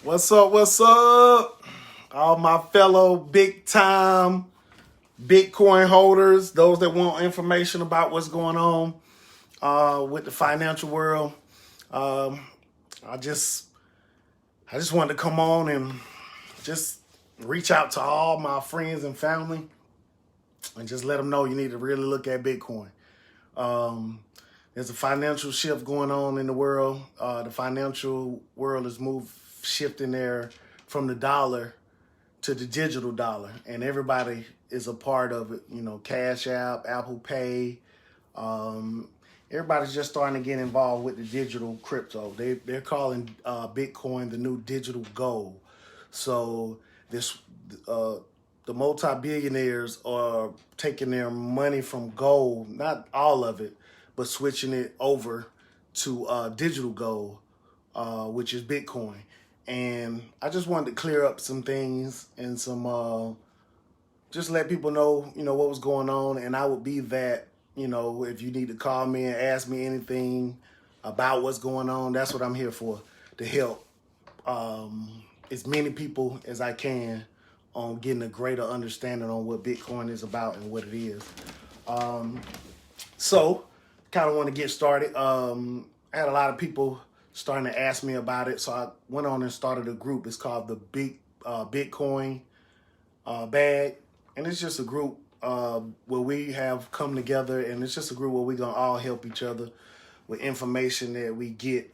What's up? What's up? All my fellow big time Bitcoin holders, those that want information about what's going on with the financial world. Um, I just wanted to come on and just reach out to all my friends and family and just let them know you need to really look at Bitcoin. There's a financial shift going on in the world. The financial world is shifting there from the dollar to the digital dollar, and everybody is a part of it. You know, Cash App, Apple Pay. Everybody's just starting to get involved with the digital crypto. They're calling Bitcoin the new digital gold. So the multi-billionaires are taking their money from gold, not all of it, but switching it over to digital gold, which is Bitcoin. And I just wanted to clear up some things and just let people know, what was going on. And I would be that, if you need to call me and ask me anything about what's going on, that's what I'm here for, to help as many people as I can on getting a greater understanding on what Bitcoin is about and what it is. So kind of want to get started. I had a lot of people starting to ask me about it, so I went on and started a group. It's called the Bitcoin Bag, and it's just a group where we have come together, and it's just a group where we're gonna all help each other with information that we get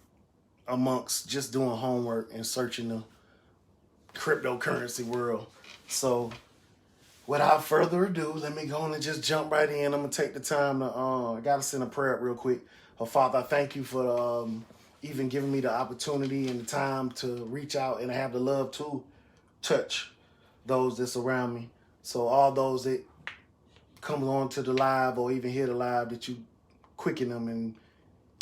amongst just doing homework and searching the cryptocurrency world. So without further ado, let me go on and just jump right in. I'm gonna take the time to I gotta send a prayer up real quick. Father, I thank you for even giving me the opportunity and the time to reach out and have the love to touch those that surround me. So all those that come along to the live or even hear the live, that you quicken them. And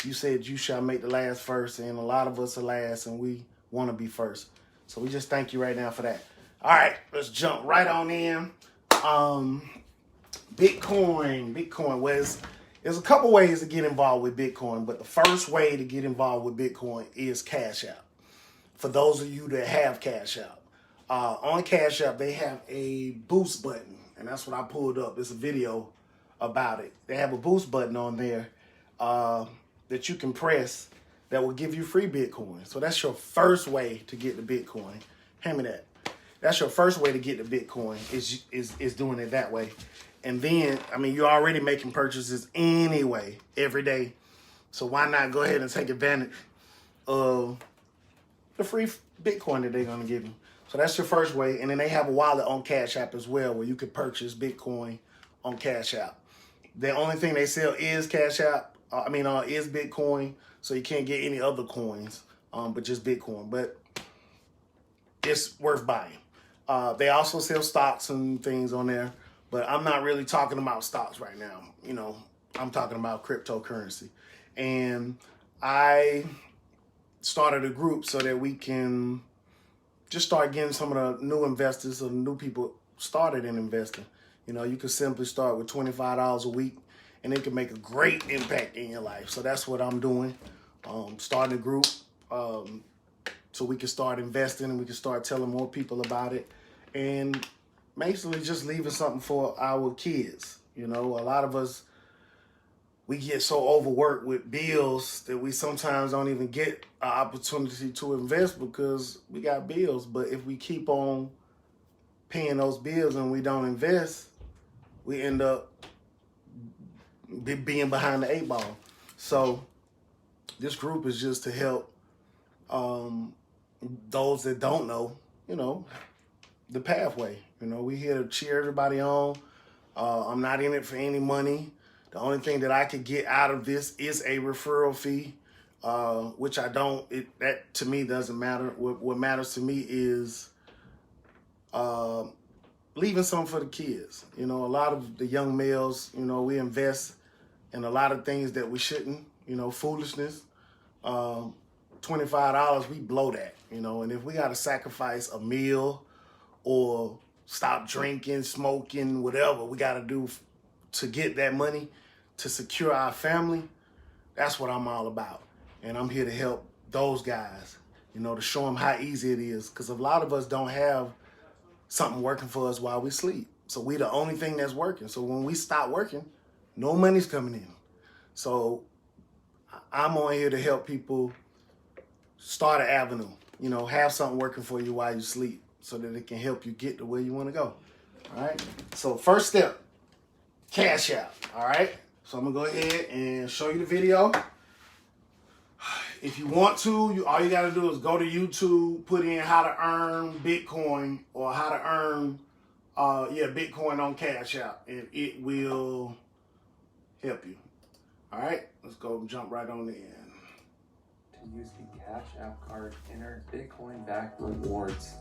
you said you shall make the last first, and a lot of us are last, and we want to be first. So we just thank you right now for that. All right, let's jump right on in. Bitcoin. Well, there's a couple ways to get involved with Bitcoin, but the first way to get involved with Bitcoin is Cash App. For those of you that have Cash App, on Cash App they have a boost button, and that's what I pulled up. It's a video about it. They have a boost button on there that you can press that will give you free Bitcoin. So that's your first way to get the Bitcoin. Hand me that. That's your first way to get the Bitcoin is doing it that way. And then, you're already making purchases anyway, every day. So why not go ahead and take advantage of the free Bitcoin that they're going to give you. So that's your first way. And then they have a wallet on Cash App as well, where you can purchase Bitcoin on Cash App. The only thing they sell is Cash App. Is Bitcoin. So you can't get any other coins, but just Bitcoin. But it's worth buying. They also sell stocks and things on there, but I'm not really talking about stocks right now. I'm talking about cryptocurrency. And I started a group so that we can just start getting some of the new investors or new people started in investing. You can simply start with $25 a week, and it can make a great impact in your life. So that's what I'm doing. Starting a group so we can start investing and we can start telling more people about it. And basically just leaving something for our kids. A lot of us, we get so overworked with bills that we sometimes don't even get an opportunity to invest because we got bills. But if we keep on paying those bills and we don't invest, we end up being behind the eight ball. So this group is just to help those that don't know, the pathway. We here to cheer everybody on. I'm not in it for any money. The only thing that I could get out of this is a referral fee, which I don't. That to me doesn't matter. What matters to me is leaving something for the kids. A lot of the young males, we invest in a lot of things that we shouldn't. Foolishness. $25, we blow that. And if we got to sacrifice a meal or stop drinking, smoking, whatever we got to do to get that money to secure our family, that's what I'm all about. And I'm here to help those guys you know, to show them how easy it is. Because a lot of us don't have something working for us while we sleep. So we the only thing that's working. So when we stop working, no money's coming in. So I'm on here to help people start an avenue, you know, have something working for you while you sleep so that it can help you get to where you want to go. All right. So first step, Cash App. All right. So I'm going to go ahead and show you the video. If you want to, all you got to do is go to YouTube, put in how to earn Bitcoin or how to earn Bitcoin on Cash App, and it will help you. All right, let's go jump right on in. To use the Cash App card, enter Bitcoin-backed rewards.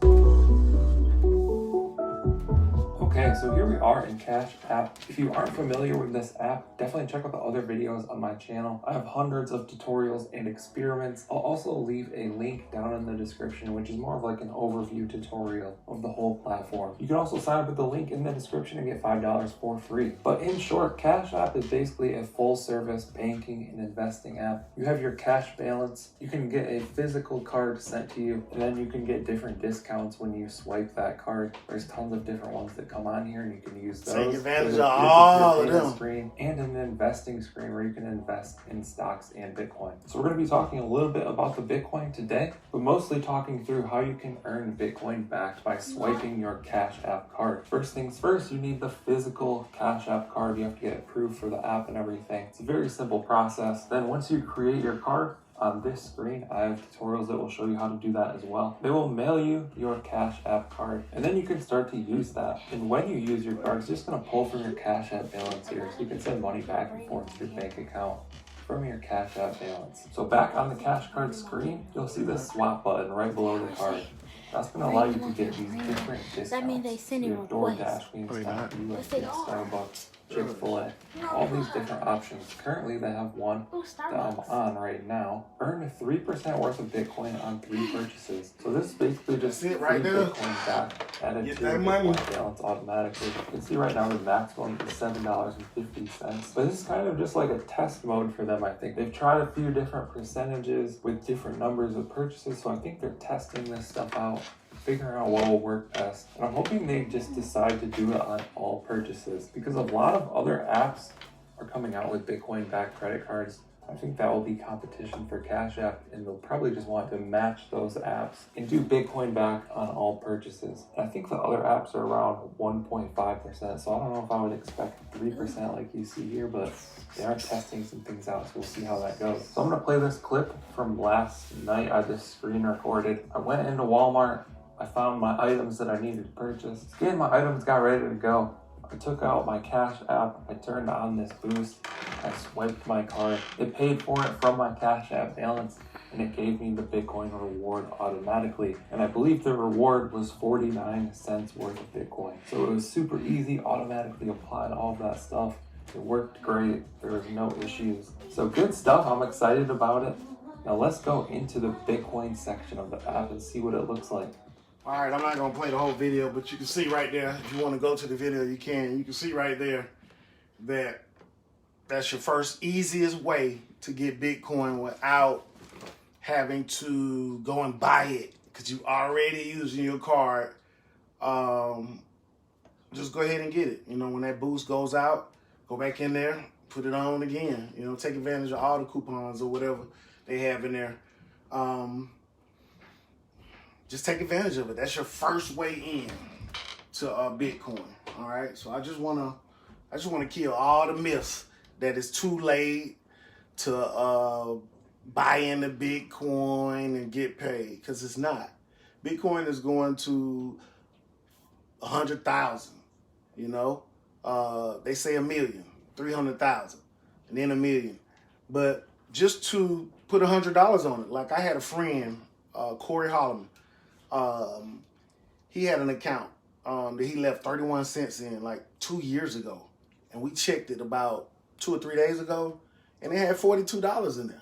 Okay, so here we are in Cash App. If you aren't familiar with this app, definitely check out the other videos on my channel. I have hundreds of tutorials and experiments. I'll also leave a link down in the description, which is more of like an overview tutorial of the whole platform. You can also sign up with the link in the description and get $5 for free. But in short, Cash App is basically a full-service banking and investing app. You have your cash balance. You can get a physical card sent to you, and then you can get different discounts when you swipe that card. There's tons of different ones that come on here, and you can use those. Take advantage of all of them. Screen and an investing screen where you can invest in stocks and Bitcoin. So we're going to be talking a little bit about the Bitcoin today, but mostly talking through how you can earn Bitcoin back by swiping your Cash App card. First things first, you need the physical Cash App card. You have to get it approved for the app and everything. It's a very simple process. Then once you create your card, on this screen, I have tutorials that will show you how to do that as well. They will mail you your Cash App card, and then you can start to use that. And when you use your card, it's just going to pull from your Cash App balance here, so you can send money back and forth to your bank account from your Cash App balance. So back on the Cash Card screen, you'll see the swap button right below the card. That's going to allow you to get these different discounts. That means they send your you DoorDash, Wingstop, UFC, Starbucks, Chick-fil-A, all these different options. Currently, they have one that I'm on right now. Earn 3% worth of Bitcoin on 3 purchases. So this is basically just free Bitcoin back added to your Bitcoin balance automatically. You can see right now the maximum is $7.50. But this is kind of just like a test mode for them, I think. They've tried a few different percentages with different numbers of purchases, so I think they're testing this stuff out, figuring out what will work best. And I'm hoping they just decide to do it on all purchases, because a lot of other apps are coming out with Bitcoin-backed credit cards. I think that will be competition for Cash App, and they'll probably just want to match those apps and do Bitcoin back on all purchases. And I think the other apps are around 1.5%, so I don't know if I would expect 3% like you see here, but they are testing some things out, so we'll see how that goes. So I'm going to play this clip from last night. I just screen recorded. I went into Walmart. I found my items that I needed to purchase. Scanned my items, got ready to go. I took out my Cash App. I turned on this boost. I swiped my card. It paid for it from my Cash App balance, and it gave me the Bitcoin reward automatically. And I believe the reward was 49 cents worth of Bitcoin. So it was super easy, automatically applied all of that stuff. It worked great. There was no issues. So good stuff. I'm excited about it. Now let's go into the Bitcoin section of the app and see what it looks like. All right, I'm not going to play the whole video, but you can see right there, if you want to go to the video, you can. You can see right there that that's your first easiest way to get Bitcoin without having to go and buy it because you're already using your card. Just go ahead and get it. You know, when that boost goes out, go back in there, put it on again. You know, take advantage of all the coupons or whatever they have in there. Just take advantage of it. That's your first way in to Bitcoin. All right. So I just wanna kill all the myths that it's too late to buy into Bitcoin and get paid, because it's not. Bitcoin is going to 100,000. You know, they say 1 million, 300,000, and then 1 million. But just to put $100 on it, like I had a friend, Corey Holloman. He had an account that he left 31 cents in like 2 years ago, and we checked it about 2 or 3 days ago, and it had $42 in there.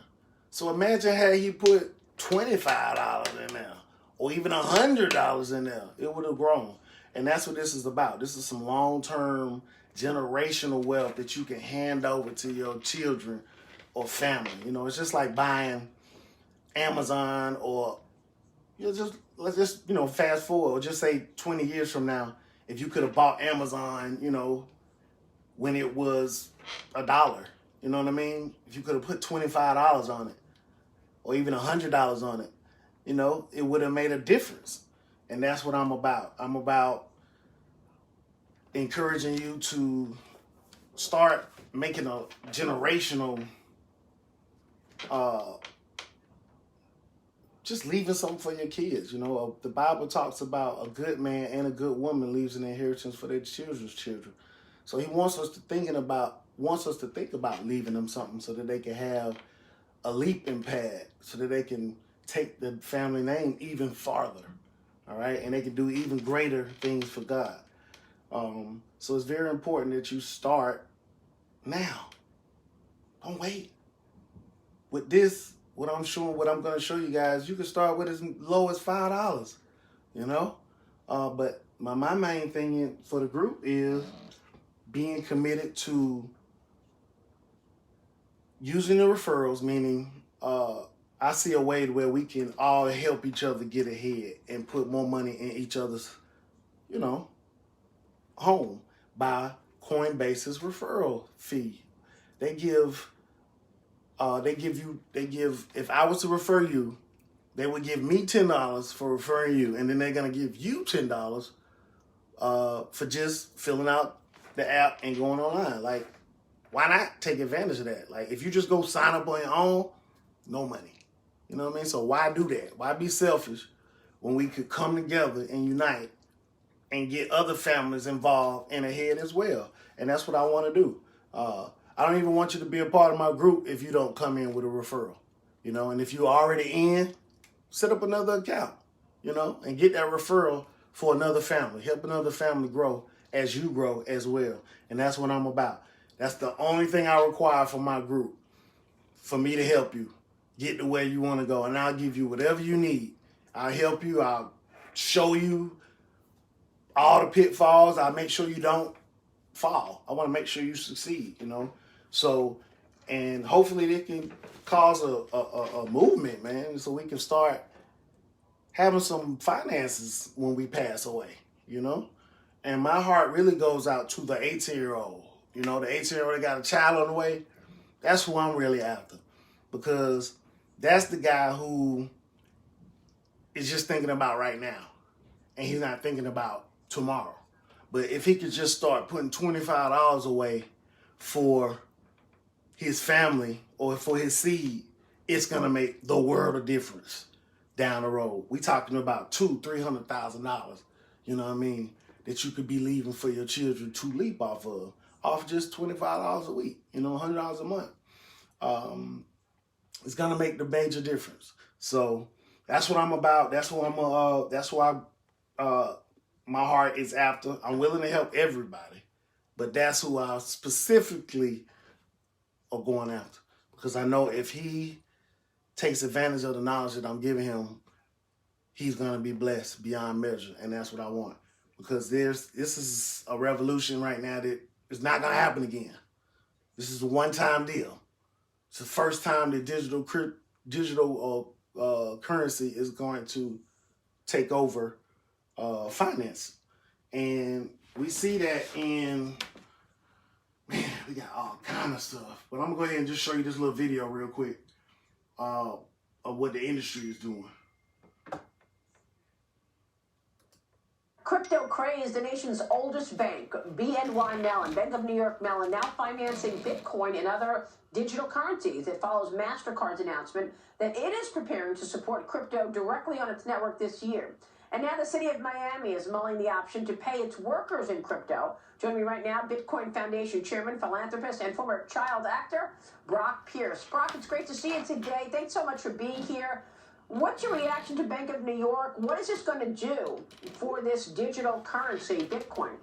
So imagine had he put $25 in there, or even $100 in there, it would have grown. And that's what this is about. This is some long-term generational wealth that you can hand over to your children or family. You know, it's just like buying Amazon or let's just fast forward, or just say 20 years from now, if you could have bought Amazon, when it was $1, you know what I mean? If you could have put $25 on it, or even $100 on it, it would have made a difference. And that's what I'm about. I'm about encouraging you to start making a generational, just leaving something for your kids. The Bible talks about a good man and a good woman leaves an inheritance for their children's children. So he wants us to think about leaving them something so that they can have a leaping pad, so that they can take the family name even farther. All right, and they can do even greater things for God. So it's very important that you start now. Don't wait. With this, what I'm going to show you guys, you can start with as low as $5. But my main thing for the group is being committed to using the referrals, meaning I see a way where we can all help each other get ahead and put more money in each other's, home by Coinbase's referral fee. They give, if I was to refer you, they would give me $10 for referring you, and then they're going to give you $10 for just filling out the app and going online. Like, why not take advantage of that? Like, if you just go sign up on your own, no money. You know what I mean? So why do that? Why be selfish when we could come together and unite and get other families involved and ahead as well? And that's what I want to do. I don't even want you to be a part of my group if you don't come in with a referral. And if you're already in, set up another account, and get that referral for another family. Help another family grow as you grow as well. And that's what I'm about. That's the only thing I require from my group, for me to help you get to where you want to go. And I'll give you whatever you need. I'll help you. I'll show you all the pitfalls. I'll make sure you don't fall. I want to make sure you succeed, So, and hopefully it can cause a movement, man, so we can start having some finances when we pass away, And my heart really goes out to the 18-year-old. The 18-year-old that got a child on the way. That's who I'm really after, because that's the guy who is just thinking about right now, and he's not thinking about tomorrow. But if he could just start putting $25 away for his family or for his seed, it's going to make the world of difference down the road. We talking about $200,000-$300,000, you know what I mean, that you could be leaving for your children to leap off just $25 a week, $100 a month. It's going to make the major difference. So that's what I'm about. That's what that's why my heart is after. I'm willing to help everybody, but that's who I specifically are going after, because I know if he takes advantage of the knowledge that I'm giving him, he's going to be blessed beyond measure. And that's what I want, because this is a revolution right now that is not going to happen again. This is a one-time deal. It's the first time that digital currency is going to take over finance. And we see that we got all kind of stuff. But I'm going to go ahead and just show you this little video real quick of what the industry is doing. Crypto craze, the nation's oldest bank, BNY Mellon, Bank of New York Mellon, now financing Bitcoin and other digital currencies. It follows MasterCard's announcement that it is preparing to support crypto directly on its network this year. And now the city of Miami is mulling the option to pay its workers in crypto. Joining me right now, Bitcoin Foundation chairman, philanthropist, and former child actor, Brock Pierce. Brock, it's great to see you today. Thanks so much for being here. What's your reaction to Bank of New York? What is this going to do for this digital currency, Bitcoin?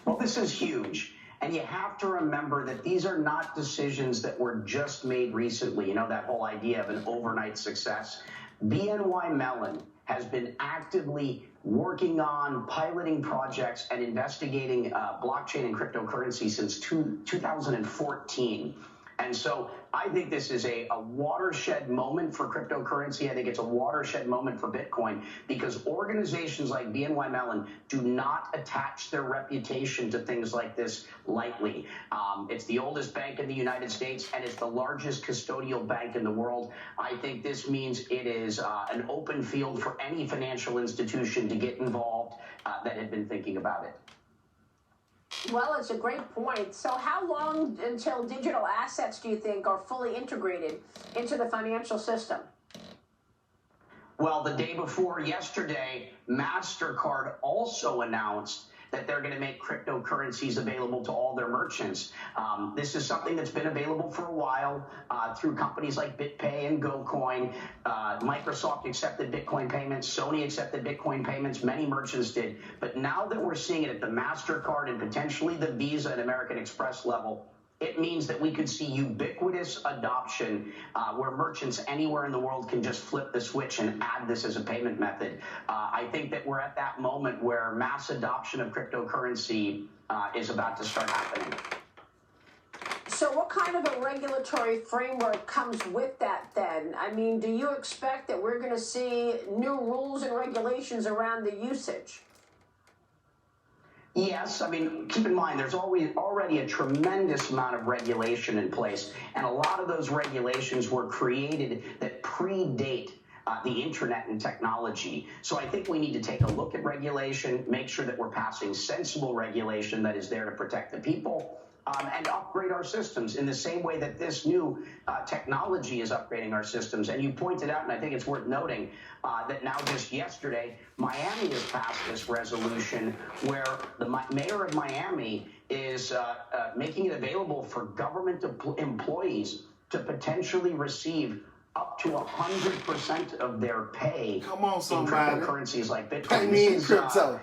Well, this is huge. And you have to remember that these are not decisions that were just made recently. That whole idea of an overnight success. BNY Mellon has been actively working on piloting projects and investigating blockchain and cryptocurrency since 2014. And so I think this is a watershed moment for cryptocurrency. I think it's a watershed moment for Bitcoin because organizations like BNY Mellon do not attach their reputation to things like this lightly. It's the oldest bank in the United States and it's the largest custodial bank in the world. I think this means it is an open field for any financial institution to get involved that had been thinking about it. Well, it's a great point. So how long until digital assets do you think are fully integrated into the financial system? Well, the day before yesterday, MasterCard also announced that they're going to make cryptocurrencies available to all their merchants. This is something that's been available for a while through companies like BitPay and GoCoin. Microsoft accepted Bitcoin payments. Sony accepted Bitcoin payments. Many merchants did. But now that we're seeing it at the MasterCard and potentially the Visa and American Express level, it means that we could see ubiquitous adoption where merchants anywhere in the world can just flip the switch and add this as a payment method. I think that we're at that moment where mass adoption of cryptocurrency is about to start happening. So what kind of a regulatory framework comes with that then? I mean, do you expect that we're going to see new rules and regulations around the usage? Yes, I mean, keep in mind, there's already a tremendous amount of regulation in place, and a lot of those regulations were created that predate the internet and technology. So I think we need to take a look at regulation, make sure that we're passing sensible regulation that is there to protect the people, and upgrade our systems in the same way that this new technology is upgrading our systems. And you pointed out, and I think it's worth noting, that now just yesterday, Miami has passed this resolution where the mayor of Miami is making it available for government employees to potentially receive up to 100% of their pay Come on, in somebody. cryptocurrencies like Bitcoin. Pay me in crypto.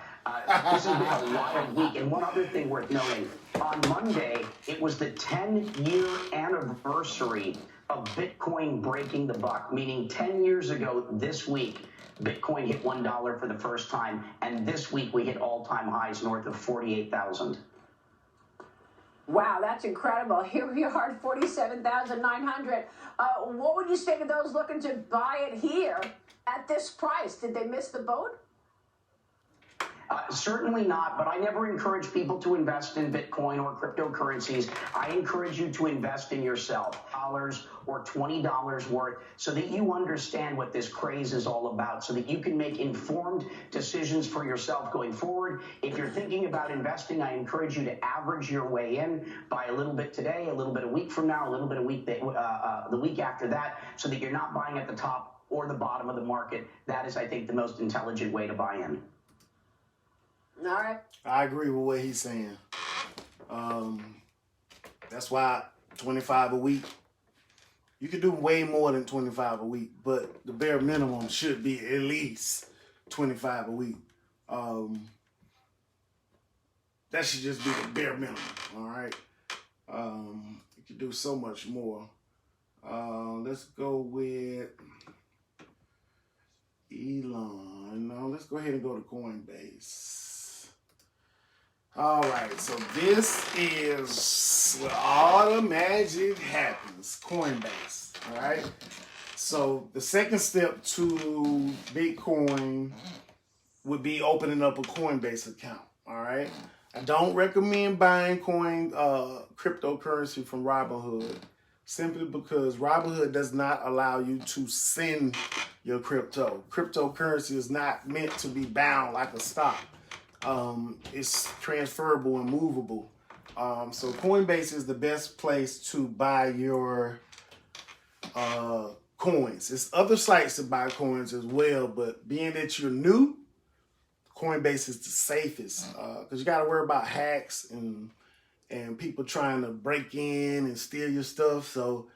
This has been a wild week. And one other thing worth noting, on Monday, it was the 10-year anniversary of Bitcoin breaking the buck, meaning 10 years ago this week, Bitcoin hit $1 for the first time, and this week we hit all-time highs north of 48,000. Wow, that's incredible. Here we are at 47,900. What would you say to those looking to buy it here at this price? Did they miss the boat? Certainly not, but I never encourage people to invest in Bitcoin or cryptocurrencies. I encourage you to invest in yourself, $1 or $20 worth, so that you understand what this craze is all about, so that you can make informed decisions for yourself going forward. If you're thinking about investing, I encourage you to average your way in, buy a little bit today, a little bit a week from now, a little bit the week after that, so that you're not buying at the top or the bottom of the market. That is, I think, the most intelligent way to buy in. All right. I agree with what he's saying. That's why 25 a week. You can do way more than 25 a week, but the bare minimum should be at least 25 a week. That should just be the bare minimum. All right. You can do so much more. Let's go with Elon. No, let's go ahead and go to Coinbase. All right, so this is where all the magic happens, Coinbase, all right? So the second step to Bitcoin would be opening up a Coinbase account, all right? I don't recommend buying cryptocurrency from Robinhood, simply because Robinhood does not allow you to send your crypto. Cryptocurrency is not meant to be bound like a stock. It's transferable and movable. So Coinbase is the best place to buy your coins. There's other sites to buy coins as well, but being that you're new, Coinbase is the safest because you got to worry about hacks and people trying to break in and steal your stuff. So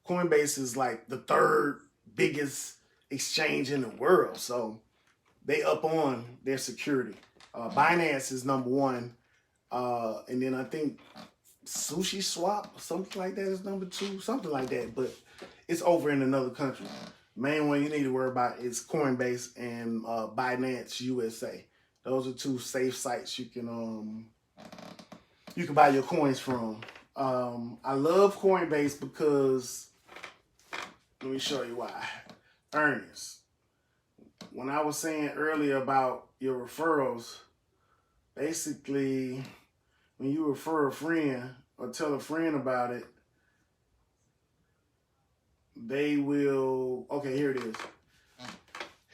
Coinbase is like the third biggest exchange in the world. So they up on their security. Binance is number one. And then I think Sushi Swap, something like that is number two, something like that. But it's over in another country. Main one you need to worry about is Coinbase and Binance USA. Those are two safe sites you can buy your coins from. I love Coinbase because, let me show you why. Earnings. When I was saying earlier about your referrals, basically, when you refer a friend or tell a friend about it, they will, okay, here it is.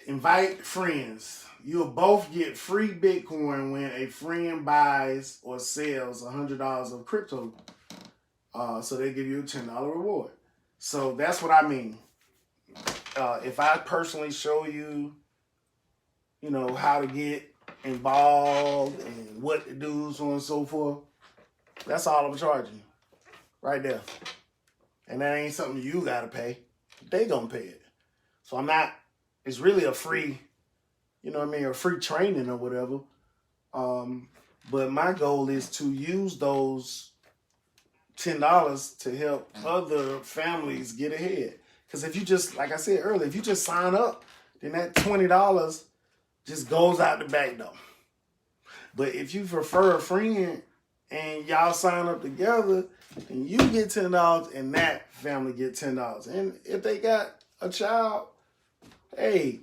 Invite friends. You'll both get free Bitcoin when a friend buys or sells $100 of crypto. So they give you a $10 reward. So that's what I mean. If I personally show you, you know, how to get involved and what to do, so on and so forth, that's all I'm charging you. Right there. And that ain't something you gotta pay. They gonna pay it. So I'm not, it's really a free, you know what I mean, a free training or whatever. But my goal is to use those $10 to help other families get ahead. Because if you just, like I said earlier, if you just sign up, then that $20 just goes out the back door. But if you refer a friend and y'all sign up together, then you get $10 and that family get $10. And if they got a child, hey,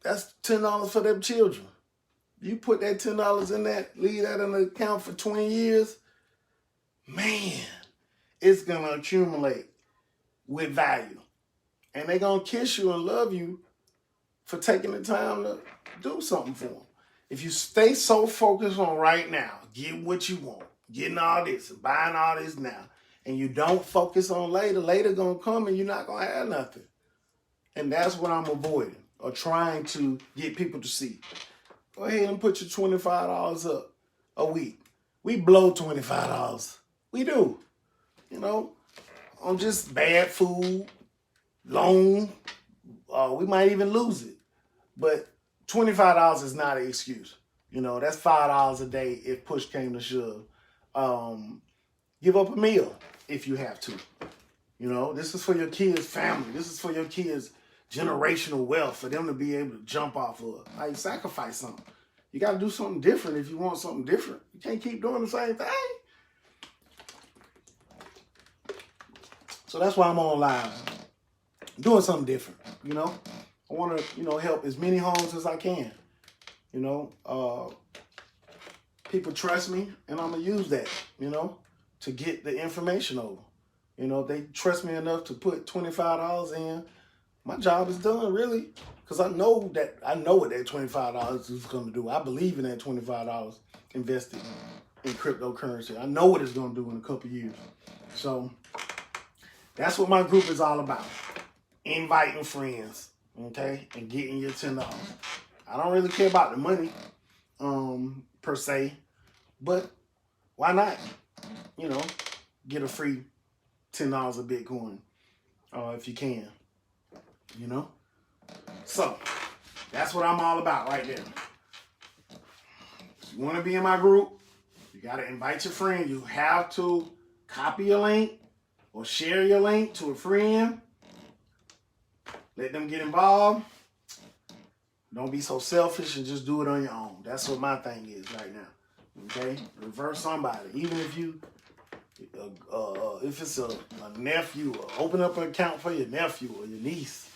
that's $10 for them children. You put that $10 in that, leave that in the account for 20 years, man, it's going to accumulate with value. And they're going to kiss you and love you for taking the time to do something for them. If you stay so focused on right now, getting what you want, getting all this, and buying all this now, and you don't focus on later, later going to come and you're not going to have nothing. And that's what I'm avoiding or trying to get people to see. Go ahead and put your $25 up a week. We blow $25. We do. You know, on just bad food, loan, we might even lose it. But $25 is not an excuse. You know, that's $5 a day if push came to shove. Give up a meal if you have to. You know, this is for your kids' family. This is for your kids' generational wealth, for them to be able to jump off of. Like, sacrifice something. You got to do something different if you want something different. You can't keep doing the same thing. So that's why I'm on live, doing something different, you know. I want to, you know, help as many homes as I can. You know, people trust me, and I'm going to use that, you know, to get the information over. You know, they trust me enough to put $25 in. My job is done, really, because I know what that $25 is going to do. I believe in that $25 invested in cryptocurrency. I know what it's going to do in a couple years. So that's what my group is all about. Inviting friends, okay, and getting your $10. I don't really care about the money, per se, but why not, you know, get a free $10 of Bitcoin, if you can, you know? So, that's what I'm all about right there. If you want to be in my group, you got to invite your friend. You have to copy your link or share your link to a friend. Let them get involved. Don't be so selfish and just do it on your own. That's what my thing is right now. Okay? Reverse somebody. Even if you, if it's a nephew, or open up an account for your nephew or your niece.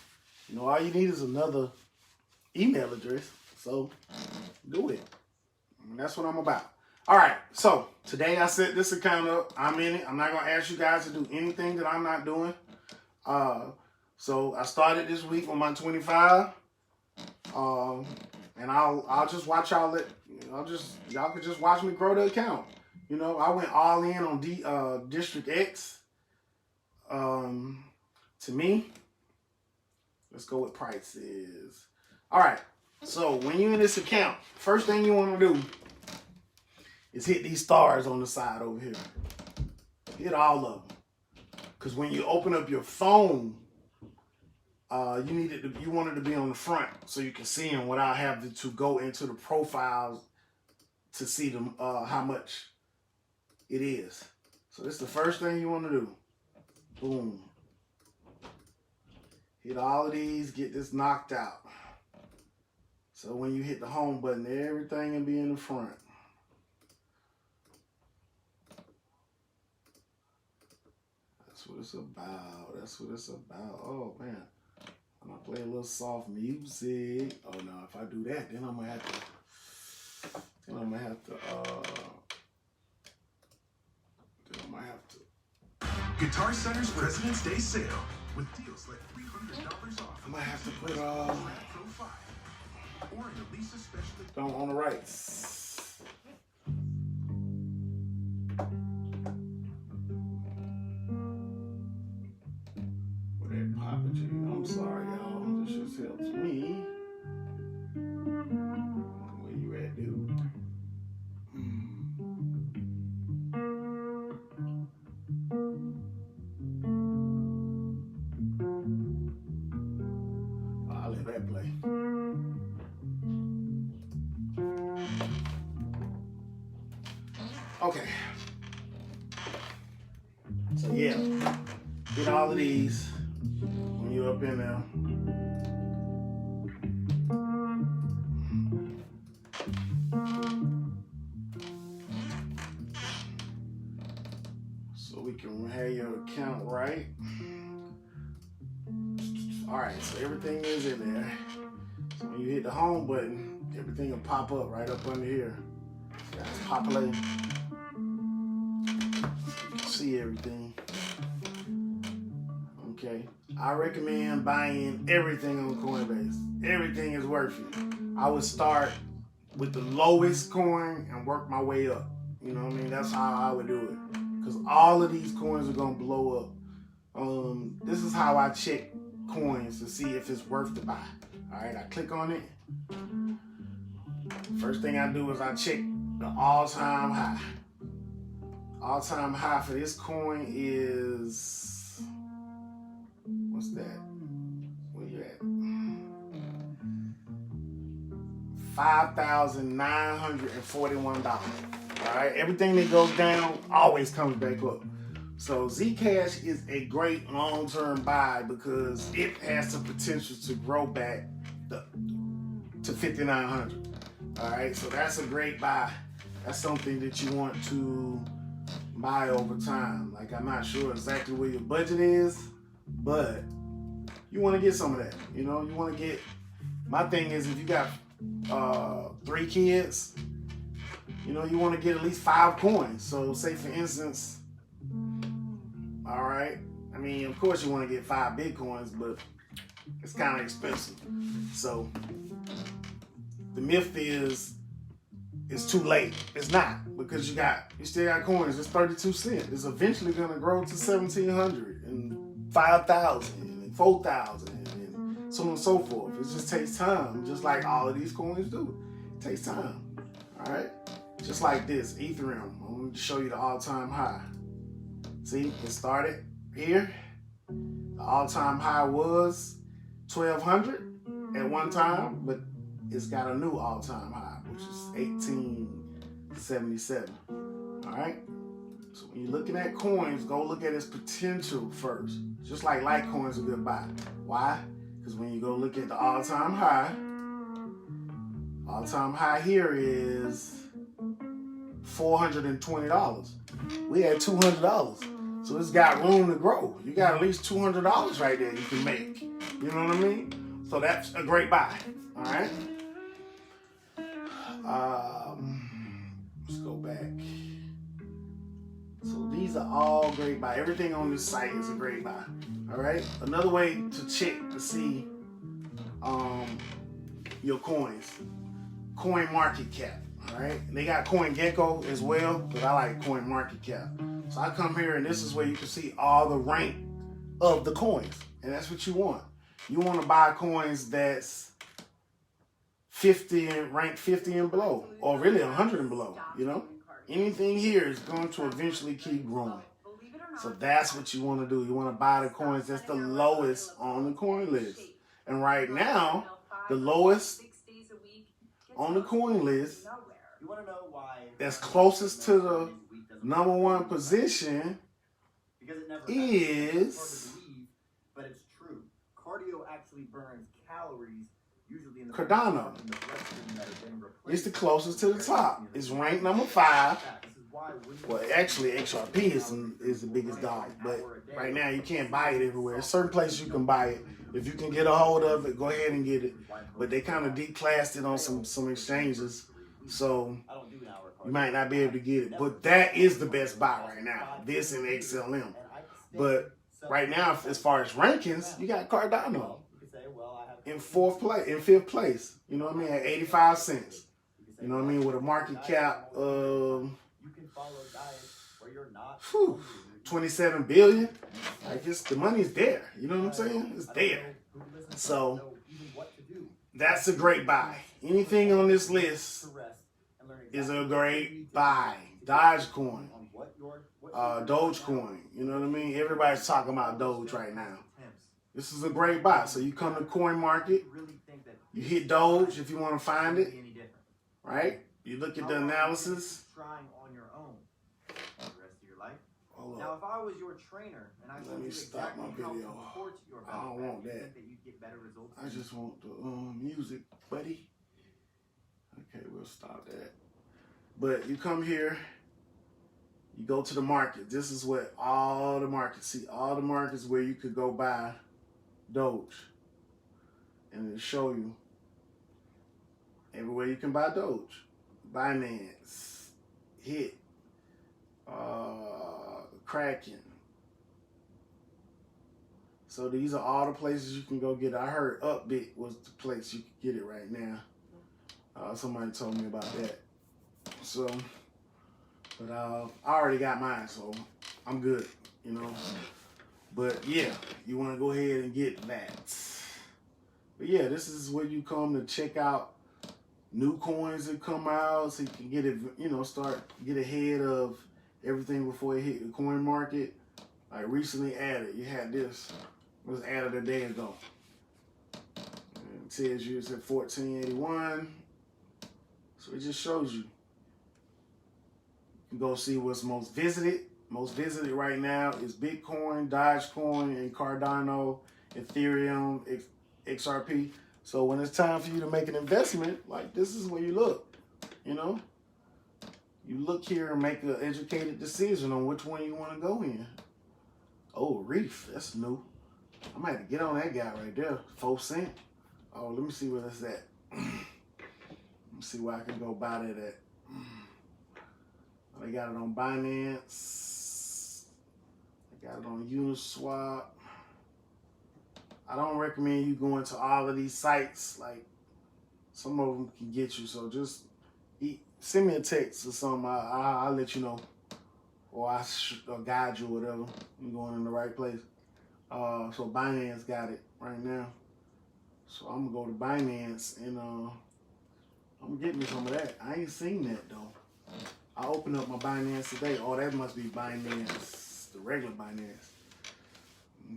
You know, all you need is another email address. So, do it. And that's what I'm about. All right. So, today I set this account up. I'm in it. I'm not going to ask you guys to do anything that I'm not doing. So, I started this week with my 25. And I'll just watch y'all y'all could just watch me grow the account. You know, I went all in on District X. To me, let's go with prices. All right. So when you're in this account, first thing you want to do is hit these stars on the side over here. Hit all of them. Because when you open up your phone, you want it to be on the front so you can see them without having to go into the profiles to see them how much it is. So this is the first thing you want to do. Boom. Hit all of these, get this knocked out. So when you hit the home button, everything will be in the front. That's what it's about. That's what it's about. Oh man. I'm gonna play a little soft music. Oh no, if I do that, then I'm gonna have to. Guitar Center's President's Day sale with deals like $300 off. I might have to put Pro 5 or an Elisa special. don't on the rights. With that Papa G. I'm sorry, y'all. This just helps me. Where you at, dude? I'll let that play. Okay. So yeah, get all of these when you're up in there. So we can have your account right. All right, so everything is in there. So when you hit the home button, everything will pop up right up under here. That's populating. You can see everything. Okay. I recommend buying everything on Coinbase. Everything is worth it. I would start with the lowest coin and work my way up. You know what I mean? That's how I would do it. Because all of these coins are going to blow up. This is how I check coins to see if it's worth to buy. All right, I click on it. First thing I do is I check the all-time high. All-time high for this coin is, what's that? Where you at? $5,941. All right, everything that goes down always comes back up. So Zcash is a great long-term buy because it has the potential to grow back to 5,900. All right, so that's a great buy. That's something that you want to buy over time. Like, I'm not sure exactly where your budget is, but you want to get some of that. You know, you want to get, my thing is if you got 3 kids, you know, you want to get at least 5 coins. So say for instance, all right, I mean, of course you want to get 5 Bitcoins, but it's kind of expensive. So the myth is it's too late. It's not, because you still got coins. It's 32 cents. It's eventually gonna grow to 1,700 and 5,000 and 4,000 and so on and so forth. It just takes time, just like all of these coins do. It takes time. All right, just like this Ethereum. I'm going to show you the all-time high. See, it started here. The all-time high was 1,200 at one time, but it's got a new all-time high, which is 1877. All right? So when you're looking at coins, go look at its potential first. Just like Litecoin's a good buy. Why? Because when you go look at the all-time high here is $420. We had $200. So it's got room to grow. You got at least $200 right there you can make. You know what I mean? So that's a great buy. All right? Let's go back. So these are all great buy. Everything on this site is a great buy. All right? Another way to check to see your coins. Coin market cap. All right? And they got CoinGecko as well, but I like Coin market cap. So I come here and this is where you can see all the rank of the coins. And that's what you want. You want to buy coins that's 50 and ranked 50 and below, or really 100 and below, you know? Anything here is going to eventually keep growing. So that's what you want to do. You want to buy the coins that's the lowest on the coin list. And right now, the lowest on the coin list that's closest to the number 1 position is but it's true. Cardio actually burns calories, usually in the Cardano. It's the closest to the top. It's ranked number 5. Well, actually, XRP is the biggest dog, but right now you can't buy it everywhere. There's certain places you can buy it. If you can get a hold of it, go ahead and get it. But they kind of declassed it on some exchanges, so you might not be able to get it. But that is the best buy right now. This and XLM. But right now, as far as rankings, you got Cardano in fifth place. You know what I mean? At 85 cents. You know what I mean? With a market cap of 27 billion. Like the money's there. You know what I'm saying? It's there. So that's a great buy. Anything on this list is a great buy. Dogecoin, Dogecoin. You know what I mean? Everybody's talking about Doge right now. This is a great buy. So you come to Coin Market, you hit Doge if you want to find it, right? You look at the analysis. Now, if I was your trainer and I told you exactly how to report your I don't want that. you'd get better results. I just want the music, buddy. Okay, we'll stop that. But you come here, you go to the market. This is what all the markets see. All the markets where you could go buy Doge. And it'll show you everywhere you can buy Doge. Binance, HIT, Kraken. So these are all the places you can go get it. I heard Upbit was the place you could get it right now. Somebody told me about that. So, but I already got mine, so I'm good, you know. But yeah, you want to go ahead and get that. But yeah, this is where you come to check out new coins that come out, so you can get it, you know, get ahead of everything before it hit the coin market. Like recently added, you had this. It was added a day ago. And it tells you it's at 1481. So it just shows you. You can go see what's most visited. Most visited right now is Bitcoin, Dogecoin, and Cardano, Ethereum, XRP. So when it's time for you to make an investment, like this is where you look, you know? You look here and make an educated decision on which one you want to go in. Oh, Reef, that's new. I might have to get on that guy right there, 4 cents. Oh, let me see where that's at. Let me see where I can go buy that at. They got it on Binance. They got it on Uniswap. I don't recommend you going to all of these sites. Like, some of them can get you. So just send me a text or something. I'll let you know. Or I'll guide you or whatever. You're going in the right place. So Binance got it right now. So I'm going to go to Binance and I'm getting me some of that. I ain't seen that though. I opened up my Binance today. Oh, that must be Binance, the regular Binance.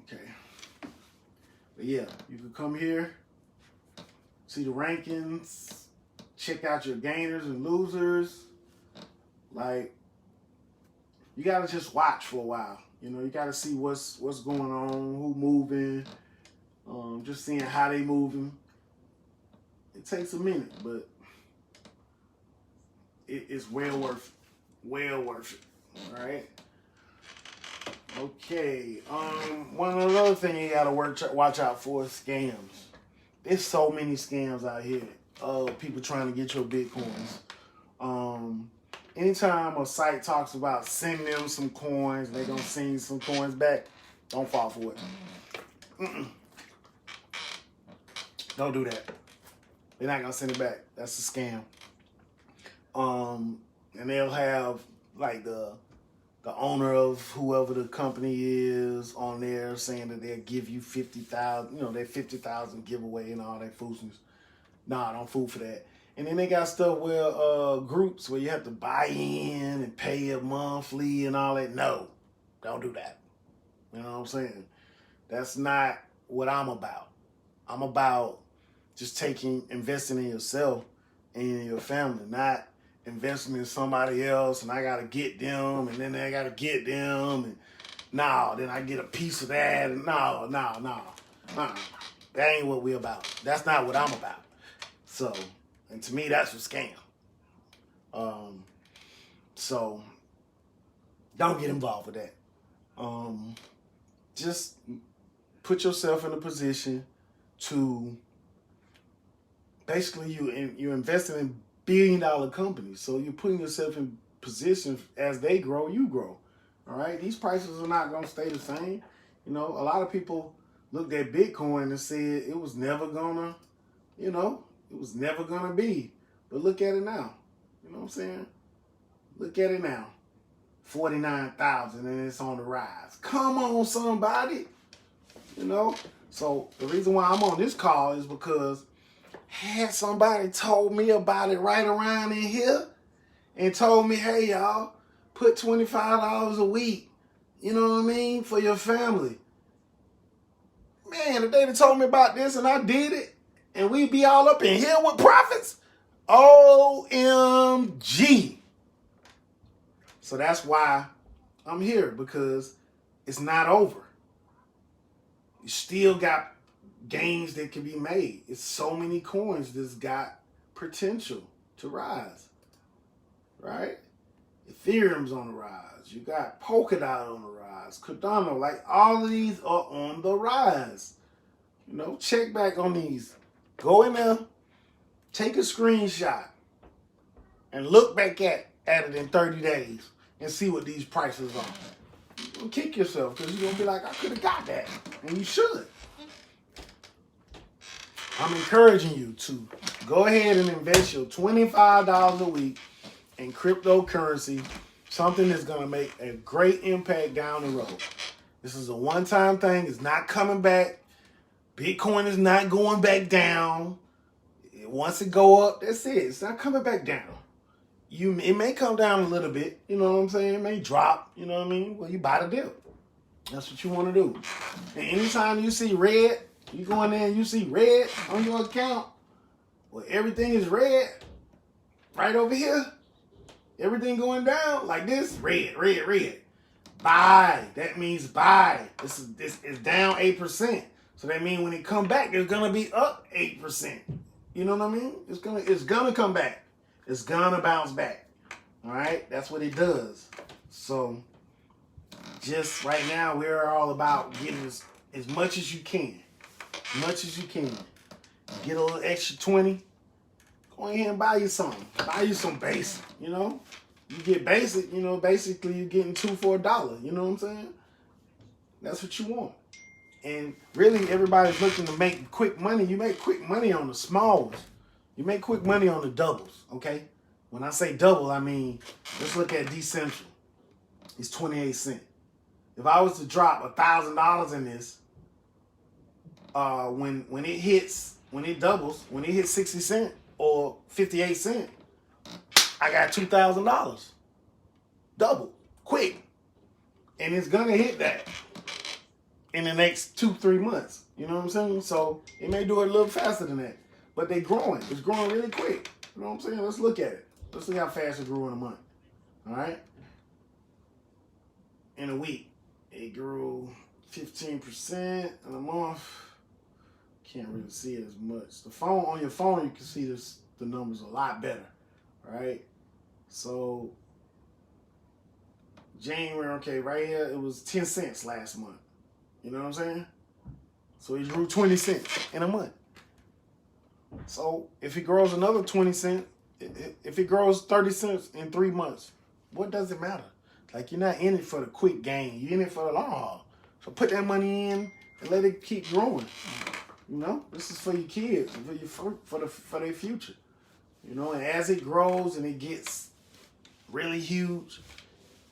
Okay. But yeah, you can come here, see the rankings, check out your gainers and losers. Like, you gotta just watch for a while. You know, you gotta see what's going on, who moving, just seeing how they moving. It takes a minute, but it's well worth it. All right. Okay. One other thing you gotta watch out for is scams. There's so many scams out here. People trying to get your Bitcoins. Anytime a site talks about send them some coins, they gonna send you some coins back, don't fall for it. Don't do that. They're not gonna send it back. That's a scam. And they'll have like the owner of whoever the company is on there saying that they'll give you 50,000, you know, their 50,000 giveaway and all that foolishness. Nah, don't fool for that. And then they got stuff where groups where you have to buy in and pay a monthly and all that. No, don't do that. You know what I'm saying? That's not what I'm about. I'm about just investing in yourself and in your family, not investing in somebody else and I gotta get them and then I gotta get them and then I get a piece of that and no. That ain't what we about. That's not what I'm about. So, and to me, that's a scam. So don't get involved with that. Just put yourself in a position to basically you're investing in billion-dollar companies. So you're putting yourself in position as they grow, you grow. All right, these prices are not going to stay the same. You know, a lot of people looked at Bitcoin and said it was never gonna, it was never gonna be. But look at it now. You know what I'm saying? Look at it now. 49,000 and it's on the rise. Come on, somebody. You know? So the reason why I'm on this call is because had somebody told me about it right around in here and told me, hey, y'all, put $25 a week, you know what I mean, for your family. Man, if they'd have told me about this and I did it, and we'd be all up in here with profits, OMG. So that's why I'm here, because it's not over. You still got gains that can be made. It's so many coins that's got potential to rise, right? Ethereum's on the rise. You got Polkadot on the rise. Cardano, like all of these are on the rise. You know, check back on these. Go in there, take a screenshot, and look back at it in 30 days and see what these prices are. You're gonna kick yourself because you're gonna be like, I could have got that. And you should. I'm encouraging you to go ahead and invest your $25 a week in cryptocurrency, something that's going to make a great impact down the road. This is a one-time thing. It's not coming back. Bitcoin is not going back down. Once it go up, that's it. It's not coming back down. It may come down a little bit. You know what I'm saying? It may drop. You know what I mean? Well, you buy the dip. That's what you want to do. And anytime you see red, you go in there and you see red on your account, well, everything is red right over here. Everything going down like this, red, red, red. Buy. That means buy. This is down 8%. So that means when it come back, it's gonna be up 8%. You know what I mean? It's gonna come back. It's gonna bounce back. All right, that's what it does. So just right now, we're all about getting as much as you can. As much as you can. Get a little extra 20. Go ahead and buy you something. Buy you some basic, you know? You get basic, you know, basically you're getting 2 for $1. You know what I'm saying? That's what you want. And really, everybody's looking to make quick money. You make quick money on the smalls. You make quick money on the doubles, okay? When I say double, I mean, let's look at Decentral. It's 28 cents. If I was to drop $1,000 in this, when it hits, when it doubles, when it hits 60 cents or 58 cents, I got $2,000. Double, quick. And it's gonna hit that in the next 2-3 months. You know what I'm saying? So it may do it a little faster than that. But they're growing. It's growing really quick. You know what I'm saying? Let's look at it. Let's see how fast it grew in a month. All right? In a week, it grew 15% in a month. Can't really see it as much. On your phone, you can see the numbers a lot better. All right? So January, okay, right here, it was 10 cents last month. You know what I'm saying? So it grew 20 cents in a month. So if it grows another 20 cents, if it grows 30 cents in 3 months, what does it matter? Like, you're not in it for the quick gain. You're in it for the long haul. So put that money in and let it keep growing. You know, this is for your kids, for their future. You know, and as it grows and it gets really huge,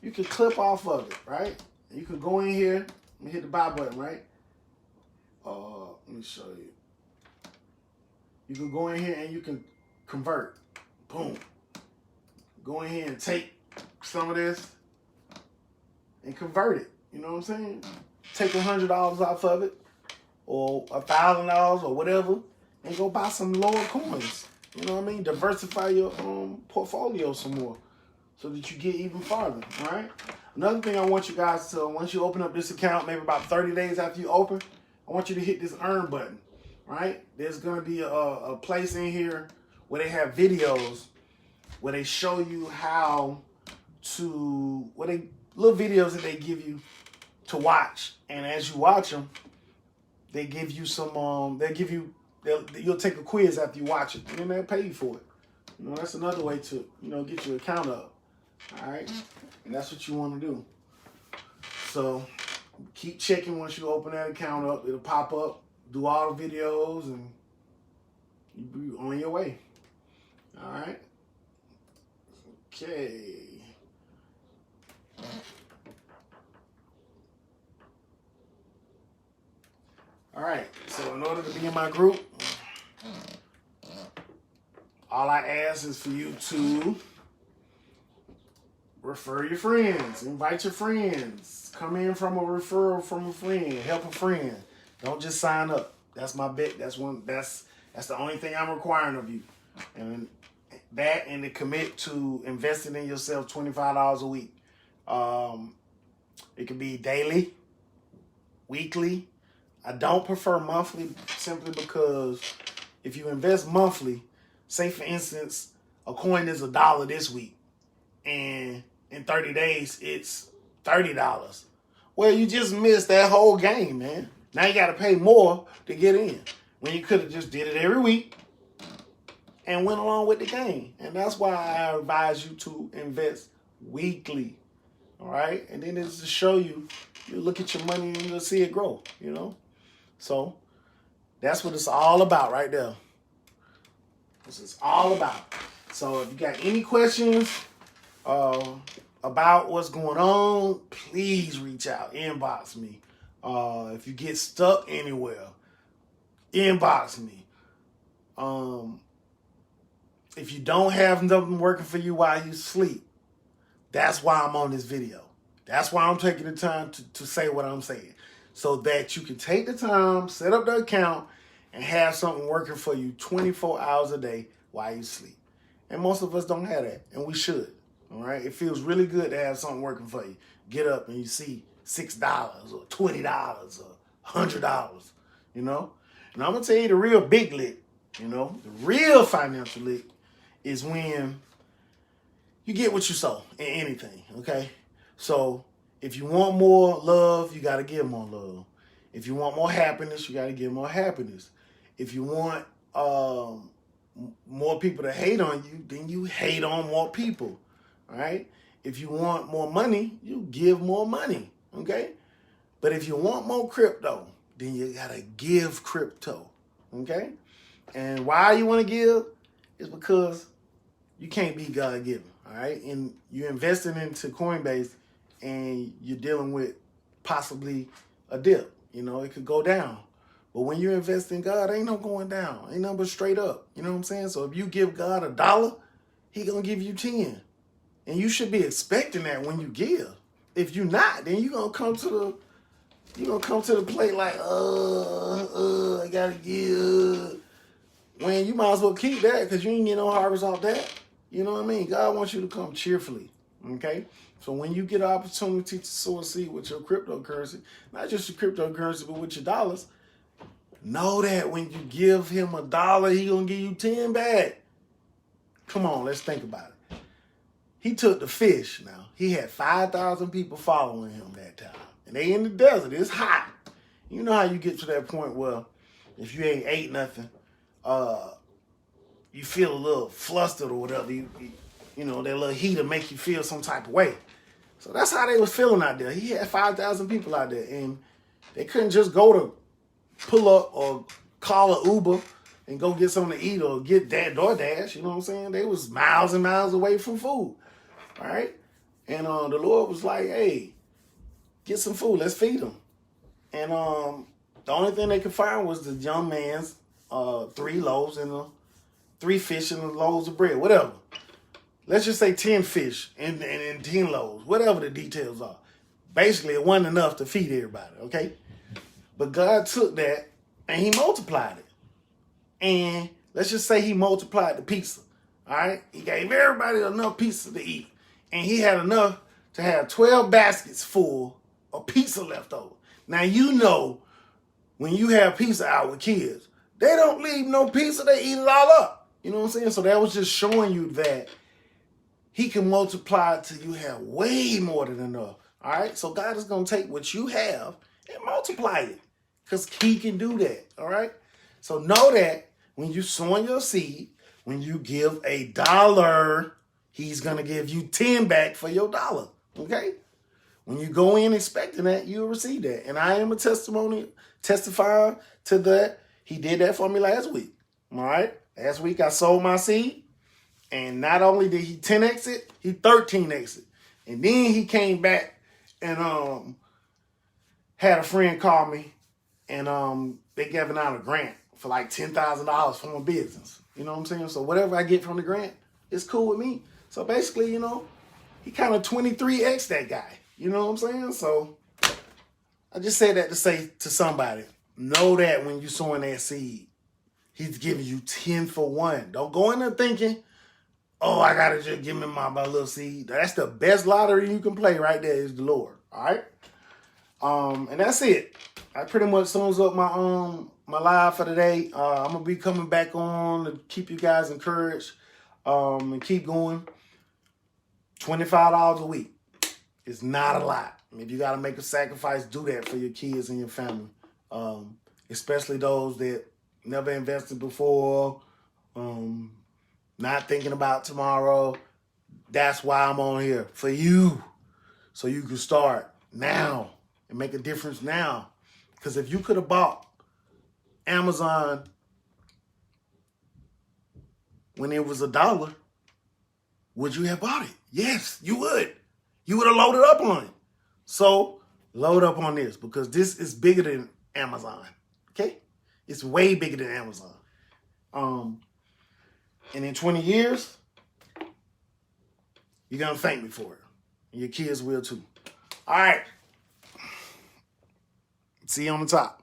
you can clip off of it, right? You can go in here and hit the buy button, right? Let me show you. You can go in here and you can convert. Boom. Go in here and take some of this and convert it. You know what I'm saying? Take $100 off of it, or $1,000 or whatever, and go buy some lower coins. You know what I mean? Diversify your portfolio some more so that you get even farther, all right? Another thing I want you guys to, once you open up this account, maybe about 30 days after you open, I want you to hit this earn button, right? There's going to be a place in here where they have videos where they show you how to, where they little videos that they give you to watch, and as you watch them, they give you some. You'll take a quiz after you watch it, and then they'll pay you for it. You know, that's another way to get your account up. All right, and that's what you want to do. So keep checking once you open that account up. It'll pop up. Do all the videos, and you'll be on your way. All right. Okay. All right, so in order to be in my group, all I ask is for you to refer your friends, invite your friends, come in from a referral from a friend, help a friend. Don't just sign up. That's my bet. That's the only thing I'm requiring of you. And that, and to commit to investing in yourself $25 a week. It could be daily, weekly. I don't prefer monthly simply because if you invest monthly, say for instance, a coin is $1 this week, and in 30 days it's $30. Well, you just missed that whole game, man. Now you got to pay more to get in when you could have just did it every week and went along with the game. And that's why I advise you to invest weekly. All right? And then it's to show you look at your money and you'll see it grow, So that's what it's all about right there. This is all about. So if you got any questions about what's going on, please reach out, inbox me. If you get stuck anywhere, inbox me. If you don't have nothing working for you while you sleep, that's why I'm on this video. That's why I'm taking the time to say what I'm saying. So that you can take the time, set up the account, and have something working for you 24 hours a day while you sleep. And most of us don't have that, and we should. All right? It feels really good to have something working for you. Get up and you see $6 or $20 or $100, And I'm going to tell you the real big lick, the real financial lick is when you get what you sow in anything, okay? So if you want more love, you got to give more love. If you want more happiness, you got to give more happiness. If you want more people to hate on you, then you hate on more people, all right? If you want more money, you give more money, okay? But if you want more crypto, then you got to give crypto, okay? And why you want to give is because you can't be God-given, all right? And you're investing into Coinbase, and you're dealing with possibly a dip. It could go down. But when you invest in God, ain't no going down. Ain't nothing but straight up. You know what I'm saying? So if you give God $1, he going to give you 10. And you should be expecting that when you give. If you're not, then you're going to come to the plate like, I got to give. When you might as well keep that because you ain't get no harvest off that. You know what I mean? God wants you to come cheerfully. Okay? So when you get an opportunity to sow a seed with your cryptocurrency, not just your cryptocurrency, but with your dollars, know that when you give him $1, he going to give you 10 back. Come on, let's think about it. He took the fish now. He had 5,000 people following him that time. And they in the desert. It's hot. You know how you get to that point where if you ain't ate nothing, you feel a little flustered or whatever. You know, that little heat will make you feel some type of way. So that's how they was feeling out there. He had 5,000 people out there, and they couldn't just go to pull up or call an Uber and go get something to eat or get that DoorDash. You know what I'm saying? They was miles and miles away from food. All right? And the Lord was like, hey, get some food. Let's feed them. And the only thing they could find was the young man's 3 loaves and 3 fish and loaves of bread, whatever. Let's just say 10 fish and 10 loaves, whatever the details are. Basically, it wasn't enough to feed everybody, okay? But God took that and he multiplied it. And let's just say he multiplied the pizza, all right? He gave everybody enough pizza to eat. And he had enough to have 12 baskets full of pizza left over. Now, you know, when you have pizza out with kids, they don't leave no pizza, they eat it all up. You know what I'm saying? So that was just showing you that he can multiply till you have way more than enough All right? So God is going to take what you have and multiply it because he can do that. All right? So know that when you sowing your seed, when you give $1, he's going to give you 10 back for your dollar. Okay? When you go in expecting that, you'll receive that. And I am a testifying to that. He did that for me last week. All right? Last week I sold my seed. And not only did he 10x it, he 13x it. And then he came back and had a friend call me. And they giving out a grant for like $10,000 for my business. You know what I'm saying? So whatever I get from the grant, it's cool with me. So basically, you know, he kind of 23x that guy. You know what I'm saying? So I just said that to say to somebody, know that when you're sowing that seed, he's giving you 10 for 1. Don't go in there thinking, oh, I got to just give me my little seed. That's the best lottery you can play right there is the Lord. All right? And that's it. That pretty much sums up my live for today. I'm going to be coming back on to keep you guys encouraged and keep going. $25 a week. It's not a lot. If you got to make a sacrifice, do that for your kids and your family. Especially those that never invested before, not thinking about tomorrow. That's why I'm on here, for you. So you can start now and make a difference now. Because if you could have bought Amazon when it was $1, would you have bought it? Yes, you would. You would have loaded up on it. So load up on this because this is bigger than Amazon. Okay? It's way bigger than Amazon. And in 20 years, you're going to thank me for it. And your kids will too. All right. See you on the top.